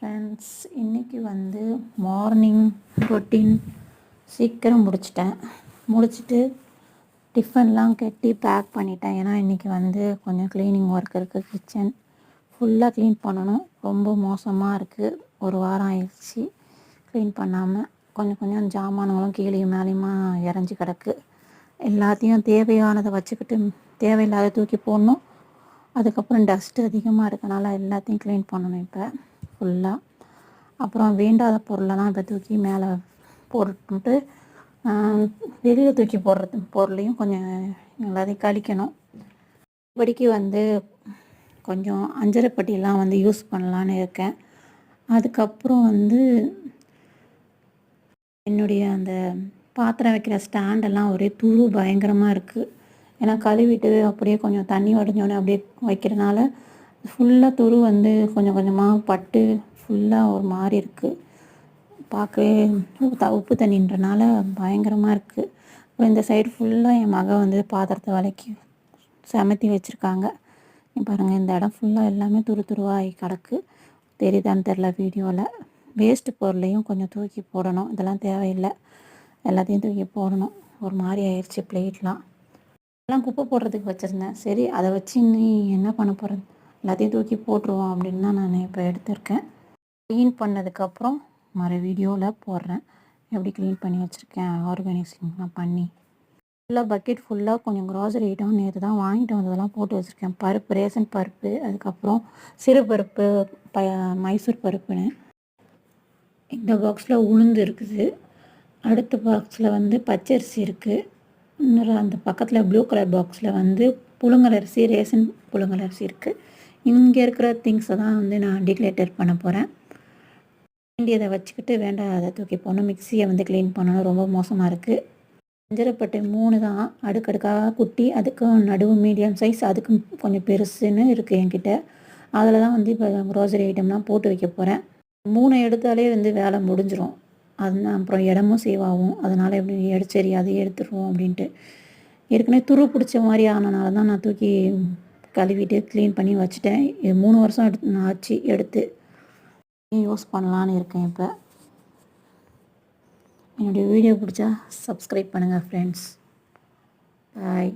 Friends, இன்றைக்கி வந்து morning routine சீக்கிரம் முடிச்சுட்டு டிஃபன்லாம் கட்டி பேக் பண்ணிட்டேன். ஏன்னா இன்றைக்கி வந்து கொஞ்சம் க்ளீனிங் ஒர்க் இருக்குது. கிச்சன் ஃபுல்லாக க்ளீன் பண்ணணும். ரொம்ப மோசமாக இருக்குது. ஒரு வாரம் ஆயிடுச்சு க்ளீன் பண்ணாமல். கொஞ்சம் ஜாமான்களும் கீழேயும் மேலேயுமா இறஞ்சி கிடக்கு. எல்லாத்தையும் தேவையானதை வச்சுக்கிட்டு தேவையில்லாத தூக்கி போடணும். அதுக்கப்புறம் டஸ்ட்டு அதிகமாக இருக்கனால எல்லாத்தையும் க்ளீன் பண்ணணும் இப்போ ஃபுல்லாக. அப்புறம் வேண்டாத பொருளெல்லாம் இப்போ தூக்கி மேலே போட்டுட்டு வெளியில் தூக்கி போடுறது பொருளையும் கொஞ்சம் எல்லாத்தையும் கழிக்கணும். இப்படிக்கு வந்து கொஞ்சம் அஞ்சரைப்பட்டியெல்லாம் வந்து யூஸ் பண்ணலான்னு இருக்கேன். அதுக்கப்புறம் வந்து என்னுடைய அந்த பாத்திரம் வைக்கிற ஸ்டாண்டெல்லாம் ஒரே துரு பயங்கரமாக இருக்குது. ஏன்னா கழுவிட்டு அப்படியே கொஞ்சம் தண்ணி வடிஞ்சோடனே அப்படியே வைக்கிறனால ஃபுல்லாக துரு வந்து கொஞ்சம் கொஞ்சமாக பட்டு ஃபுல்லாக ஒரு மாதிரி இருக்குது. பார்க்கவே உப்பு தண்ணின்றனால பயங்கரமாக இருக்குது. அப்புறம் இந்த சைடு ஃபுல்லாக என் மகன் வந்து பாத்திரத்தை விளக்கி சமைத்தி வச்சுருக்காங்க. பாருங்கள், இந்த இடம் ஃபுல்லாக எல்லாமே துருவாகி கிடக்கு. தெரியுதான்னு தெரில வீடியோவில். வேஸ்ட்டு பொருளையும் கொஞ்சம் தூக்கி போடணும். இதெல்லாம் தேவையில்லை, எல்லாத்தையும் தூக்கி போடணும். ஒரு மாதிரி ஆயிடுச்சு பிளேட்லாம். எல்லாம் குப்பை போடுறதுக்கு வச்சுருந்தேன். சரி, அதை வச்சு நீ என்ன பண்ண போகிறது, எல்லாத்தையும் தூக்கி போட்டுருவோம் அப்படின்னு தான் நான் இப்போ எடுத்திருக்கேன். க்ளீன் பண்ணதுக்கப்புறம் வீடியோவில் போடுறேன் எப்படி க்ளீன் பண்ணி வச்சுருக்கேன். ஆர்கனைசிங்லாம் பண்ணி ஃபுல்லாக பக்கெட் ஃபுல்லாக கொஞ்சம் க்ராசரி ஐட்டம் நேற்று தான் வாங்கிட்டு வந்ததெல்லாம் போட்டு வச்சுருக்கேன். பருப்பு, ரேஷன் பருப்பு, அதுக்கப்புறம் சிறு பருப்பு, மைசூர் பருப்புன்னு. இந்த பாக்ஸில் உளுந்து இருக்குது. அடுத்த பாக்ஸில் வந்து பச்சரிசி இருக்குது. இன்னொரு அந்த பக்கத்தில் ப்ளூ கலர் பாக்ஸில் வந்து புழுங்கலரிசி, ரேஷன் புழுங்கலரிசி இருக்குது. இங்கே இருக்கிற திங்ஸை தான் வந்து நான் டிக்ளேட்டர் பண்ண போகிறேன். வேண்டியதை வச்சுக்கிட்டு வேண்டாத தூக்கி போடணும். மிக்சியை வந்து க்ளீன் பண்ணணும். ரொம்ப மோசமாக இருக்குது. அஞ்சரைப்பட்டை 3 தான் அடுக்கடுக்காக குட்டி, அதுக்கும் நடுவு மீடியம் சைஸ், அதுக்கும் கொஞ்சம் பெருசுன்னு இருக்குது என்கிட்ட. அதில் தான் வந்து இப்போ க்ரோசரி ஐட்டம்லாம் போட்டு வைக்க போகிறேன். 3 எடுத்தாலே வந்து வேலை முடிஞ்சிடும். அதுதான் அப்புறம் இடமும் சேவ் ஆகும். அதனால் எப்படி சரி அதையே எடுத்துருவோம் அப்படின்ட்டு. ஏற்கனவே துரு பிடிச்ச மாதிரி ஆனனால தான் நான் தூக்கி கழுவிட்டு க்ளீன் பண்ணி வச்சுட்டேன். இது 3 வருஷம் ஆச்சு எடுத்து யூஸ் பண்ணலான்னு இருக்கேன். இப்போ என்னுடைய வீடியோ பிடிச்சா சப்ஸ்கிரைப் பண்ணுங்கள் ஃப்ரெண்ட்ஸ். பாய்.